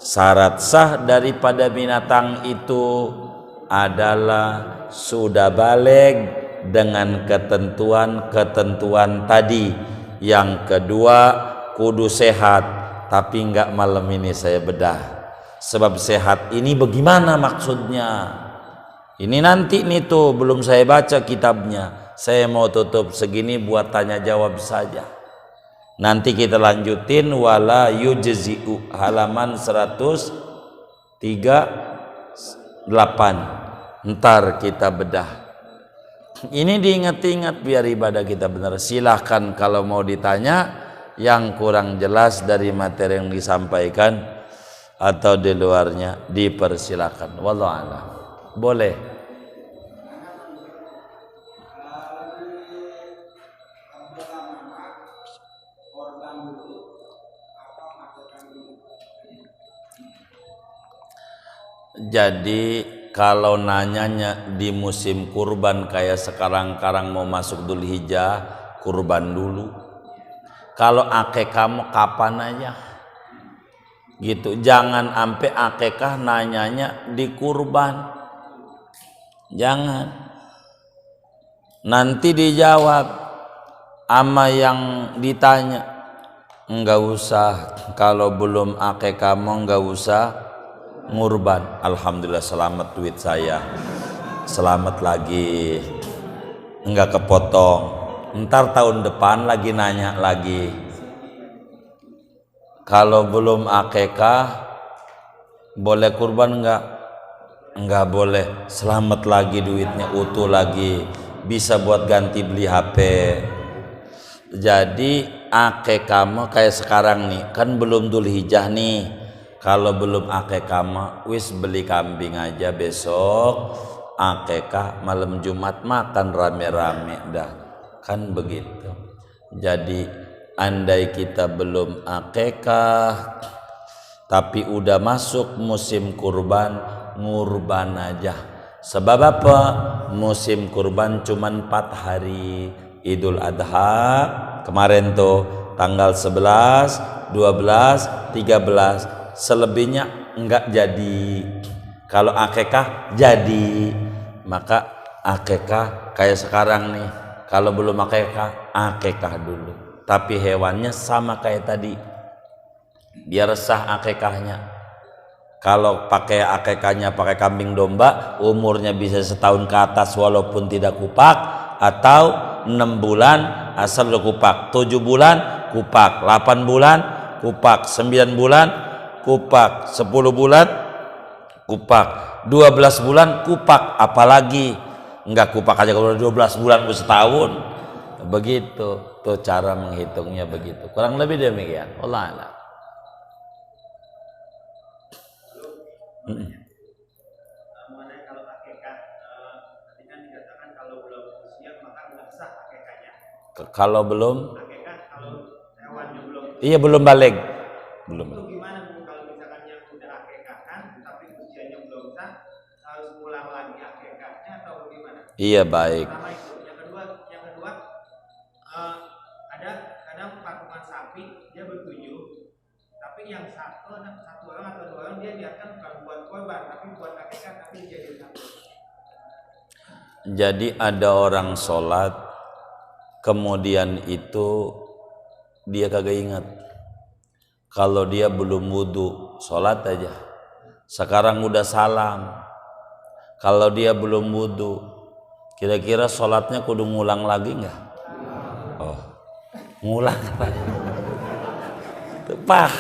syarat sah daripada binatang itu adalah sudah balik dengan ketentuan tadi. Yang kedua kudu sehat, tapi enggak malam ini saya bedah. Sebab sehat ini bagaimana maksudnya? Ini nanti nih tuh, belum saya baca kitabnya. Saya mau tutup segini buat tanya jawab saja. Nanti kita lanjutin wala yujzi'u halaman 138. Ntar kita bedah. Ini diingat-ingat biar ibadah kita benar. Silahkan kalau mau ditanya yang kurang jelas dari materi yang disampaikan atau di luarnya dipersilakan. Wallahu a'lam. Boleh. Jadi kalau nanyanya di musim kurban kayak sekarang mau masuk Dzulhijjah, kurban dulu. Kalau akekah mau kapan aja gitu. Jangan sampai akekah nanyanya di kurban. Jangan. Nanti dijawab ama yang ditanya. Enggak usah, kalau belum akekah mau enggak usah ngurban. Alhamdulillah selamat duit saya. Selamat lagi. Enggak kepotong. Ntar tahun depan lagi nanya lagi. Kalau belum akekah boleh kurban enggak? Enggak boleh. Selamat lagi duitnya utuh lagi. Bisa buat ganti beli HP. Jadi akekah mah kayak sekarang nih, kan belum Dzulhijjah nih. Kalau belum akekah mah wis beli kambing aja, besok akekah malam Jumat makan rame-rame dah. Kan begitu. Jadi andai kita belum akekah tapi udah masuk musim kurban, ngurban aja. Sebab apa? Musim kurban cuman 4 hari. Idul Adha kemarin tuh tanggal 11, 12, 13. Selebihnya enggak jadi. Kalau akekah jadi. Maka akekah kayak sekarang nih. Kalau belum akekah, akekah dulu. Tapi hewannya sama kayak tadi. Biar sah akekahnya. Kalau pakai akekahnya pakai kambing domba, umurnya bisa setahun ke atas walaupun tidak kupak, atau 6 bulan asal udah kupak, 7 bulan kupak, 8 bulan kupak, 9 bulan kupak, 10 bulan kupak, 12 bulan kupak, apalagi enggak kupak aja kalau 12 bulan setahun. Begitu tuh cara menghitungnya begitu. Kurang lebih demikian. Allah a'lam. Mengenai kalau akekah, tadi kan dikatakan kalau belum usia maka nggak sah akekahnya. Kalau belum? Akekah kalau hewannya belum. Iya belum balik. Belum. Itu gimana Bu kalau misalkan yang udah akekahkan tapi usianya belum sah, harus ulang lagi akekahnya atau bagaimana? Iya baik. Pertama itu, yang kedua ada kadang patungan sapi dia bertujuh, tapi yang satu orang atau 2 orang dia biarkan bukan buat korban tapi buat akekah, tapi jadi satu. Jadi ada orang sholat kemudian itu dia kagak ingat kalau dia belum wudu, sholat aja. Sekarang udah salam. Kalau dia belum wudu, kira-kira sholatnya kudu ngulang lagi nggak? Oh, ngulang apa? Tepah.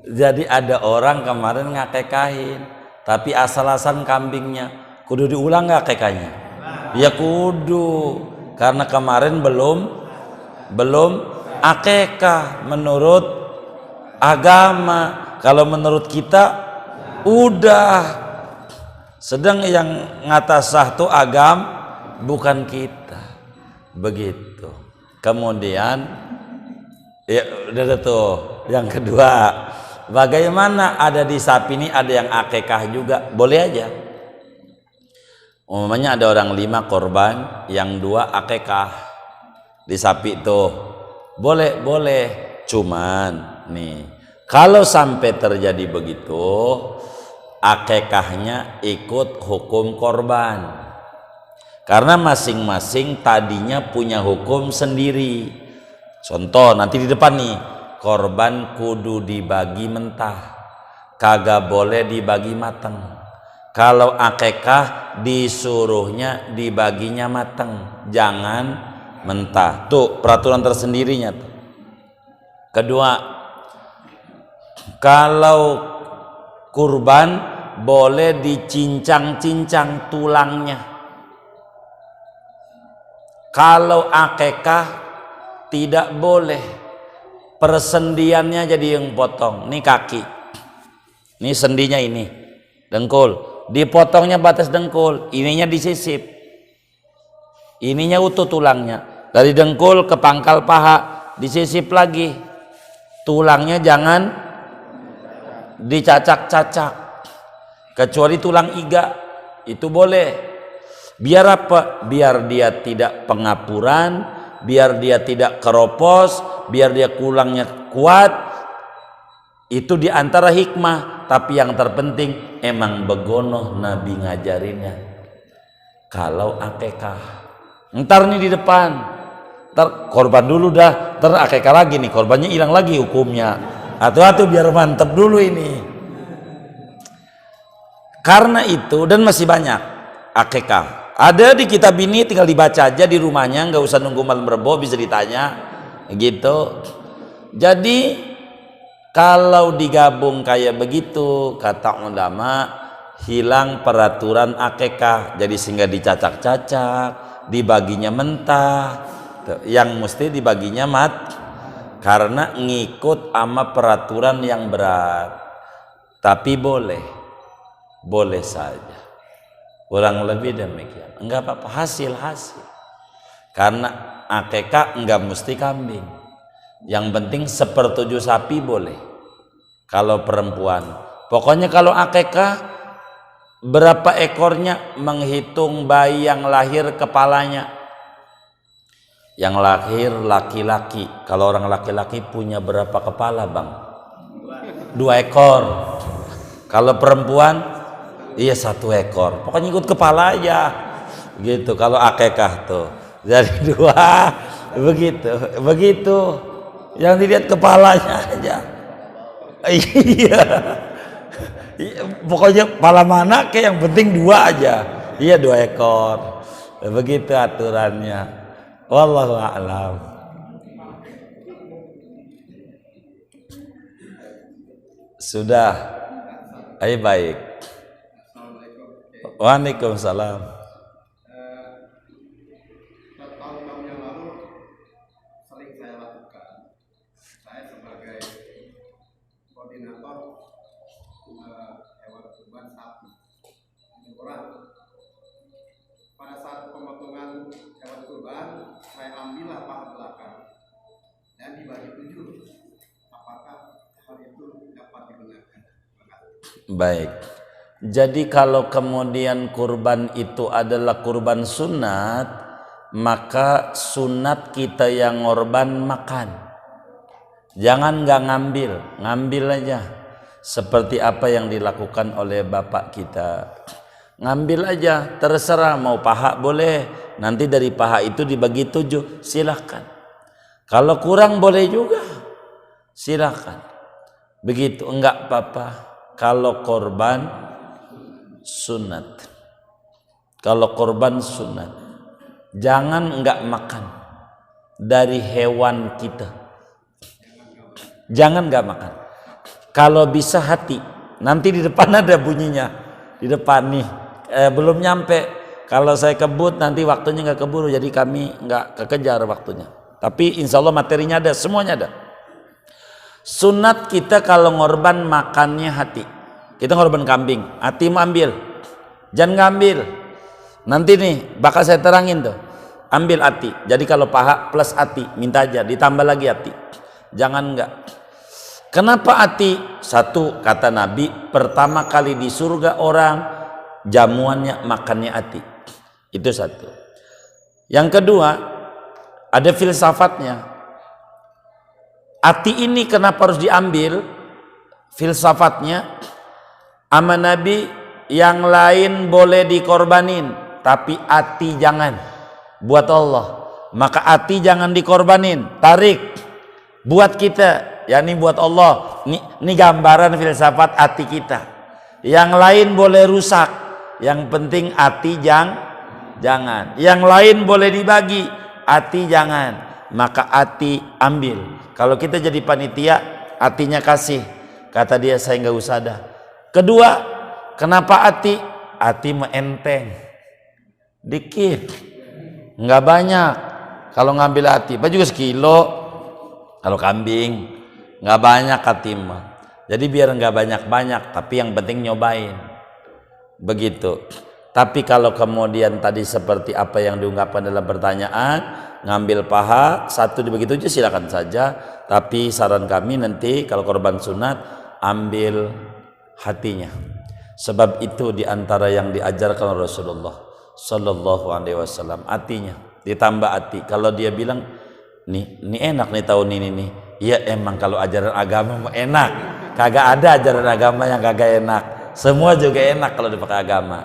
Jadi ada orang kemarin ngakekahin, tapi asal-asalan kambingnya, kudu diulang nggak akekahnya? Ya kudu, karena kemarin belum akekah menurut agama. Kalau menurut kita udah. Sedang yang ngatasah tuh bukan kita. Begitu. Kemudian ya udah tuh. Yang kedua, bagaimana ada di sapi ini ada yang akekah juga? Boleh aja. Umumnya ada orang 5 korban, yang 2 akekah di sapi itu. Boleh. Cuman nih, kalau sampai terjadi begitu, akekahnya ikut hukum korban. Karena masing-masing tadinya punya hukum sendiri. Contoh nanti di depan nih, korban kudu dibagi mentah, kagak boleh dibagi mateng. Kalau akekah disuruhnya dibaginya mateng, jangan mentah. Tuh peraturan tersendirinya tuh. Kedua, kalau kurban boleh dicincang-cincang tulangnya. Kalau akekah tidak boleh. Persendiannya jadi yang potong. Ini kaki, ini sendinya, ini dengkul, dipotongnya batas dengkul, ininya disisip, ininya utuh tulangnya. Dari dengkul ke pangkal paha disisip lagi, tulangnya jangan dicacak-cacak, kecuali tulang iga itu boleh. Biar apa? Biar dia tidak pengapuran, biar dia tidak keropos, biar dia kulangnya kuat. Itu diantara hikmah. Tapi yang terpenting emang begonoh Nabi ngajarinnya. Kalau akekah, ntar nih di depan, ntar korban dulu dah, ntar akekah lagi nih, korbannya hilang lagi hukumnya. Atu-atu biar mantep dulu ini. Karena itu, dan masih banyak akekah. Ada di kitab ini, tinggal dibaca aja di rumahnya, nggak usah nunggu malam Rebo, bisa ditanya gitu. Jadi kalau digabung kayak begitu, kata ulama, hilang peraturan akekah. Jadi sehingga dicacak-cacak, dibaginya mentah, yang mesti dibaginya karena ngikut sama peraturan yang berat. Tapi boleh saja, kurang lebih demikian. Enggak apa-apa, hasil. Karena akekah enggak mesti kambing. Yang penting 1/7 sapi boleh. Kalau perempuan, pokoknya kalau akekah berapa ekornya, menghitung bayi yang lahir kepalanya. Yang lahir laki-laki, kalau orang laki-laki punya berapa kepala bang? 2 ekor. Kalau perempuan, iya 1 ekor. Pokoknya ikut kepala aja gitu kalau akekah tuh. Jadi 2 begitu. Yang dilihat kepalanya aja. Iya. Pokoknya kepala mana ke, yang penting 2 aja. Iya 2 ekor. Begitu aturannya. Wallahu a'lam. Sudah. Ayo baik. Waalaikumsalam. Tahun-tahun yang lalu sering saya lakukan. Saya sebagai koordinator hewan kurban sapi. Pada saat pemotongan hewan kurban, saya ambillah paha belakang dan dibagi 7. Apakah hal itu dapat digunakan? Baik. Jadi kalau kemudian kurban itu adalah kurban sunat, maka sunat kita yang ngorban makan. Jangan nggak ngambil aja. Seperti apa yang dilakukan oleh bapak kita. Ngambil aja, terserah, mau paha boleh. Nanti dari paha itu dibagi 7, silahkan. Kalau kurang boleh juga, silahkan. Begitu, enggak apa-apa. Kalau korban sunat, jangan enggak makan dari hewan kita, jangan enggak makan. Kalau bisa hati, nanti di depan ada bunyinya, di depan nih belum nyampe. Kalau saya kebut nanti waktunya enggak keburu, jadi kami enggak kekejar waktunya. Tapi insya Allah materinya ada, semuanya ada. Sunat kita kalau ngorban makannya hati. Kita ngorban kambing, hati mau ambil. Jangan ngambil. Nanti nih bakal saya terangin tuh. Ambil hati. Jadi kalau paha plus hati, minta aja ditambah lagi hati. Jangan enggak. Kenapa hati? Satu, kata Nabi, pertama kali di surga orang jamuannya makannya hati. Itu satu. Yang kedua, ada filsafatnya. Hati ini kenapa harus diambil? Filsafatnya, ama Nabi yang lain boleh dikorbanin, tapi hati jangan. Buat Allah. Maka hati jangan dikorbanin, tarik. Buat kita, yakni buat Allah. Ini gambaran filsafat hati kita. Yang lain boleh rusak, yang penting hati jangan. Yang lain boleh dibagi, hati jangan. Maka hati ambil. Kalau kita jadi panitia, hatinya kasih. Kata dia, saya nggak usah dah. Kedua, kenapa hati? Hati enteng, dikit, nggak banyak. Kalau ngambil hati, juga sekilo. Kalau kambing, nggak banyak hati mah. Jadi biar nggak banyak-banyak, tapi yang penting nyobain. Begitu. Tapi kalau kemudian tadi seperti apa yang diungkapkan dalam pertanyaan, ngambil paha, satu begitu aja silakan saja. Tapi saran kami nanti kalau korban sunat, ambil hatinya. Sebab itu diantara yang diajarkan Rasulullah Sallallahu Alaihi Wasallam, hatinya ditambah hati. Kalau dia bilang, ini enak nih tahun ini nih. Iya emang kalau ajaran agama enak. Kagak ada ajaran agama yang kagak enak. Semua juga enak kalau dipakai agama.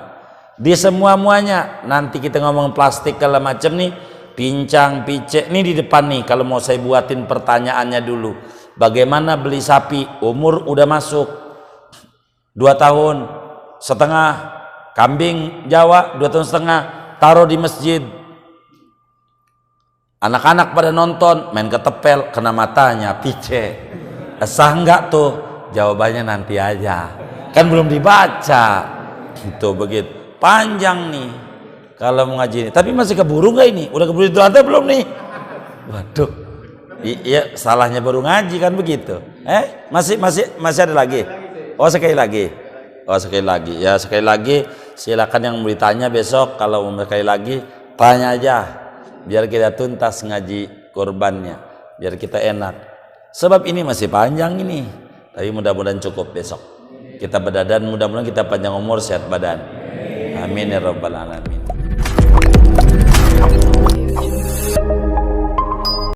Di semua-muanya. Nanti kita ngomong plastik kalau macam nih, pincang, picek. Ini di depan nih kalau mau saya buatin pertanyaannya dulu. Bagaimana beli sapi? Umur udah masuk 2 tahun setengah. Kambing Jawa 2 tahun setengah. Taruh di masjid. Anak-anak pada nonton, main ketepel, kena matanya, picek. Sah enggak tuh? Jawabannya nanti aja. Kan belum dibaca. Itu begitu. Panjang nih kalau mengaji ini. Tapi masih keburu nggak ini? Udah keburu itu ada belum nih? Waduh. Iya, salahnya baru ngaji kan begitu. Masih ada lagi. Oh sekali lagi. Ya sekali lagi. Silakan yang mau ditanya besok. Kalau mau sekali lagi, tanya aja. Biar kita tuntas ngaji korbannya. Biar kita enak. Sebab ini masih panjang ini. Tapi mudah-mudahan cukup besok. Kita berdadan, mudah-mudahan kita panjang umur, sehat badan. Amin ya rabbal alamin.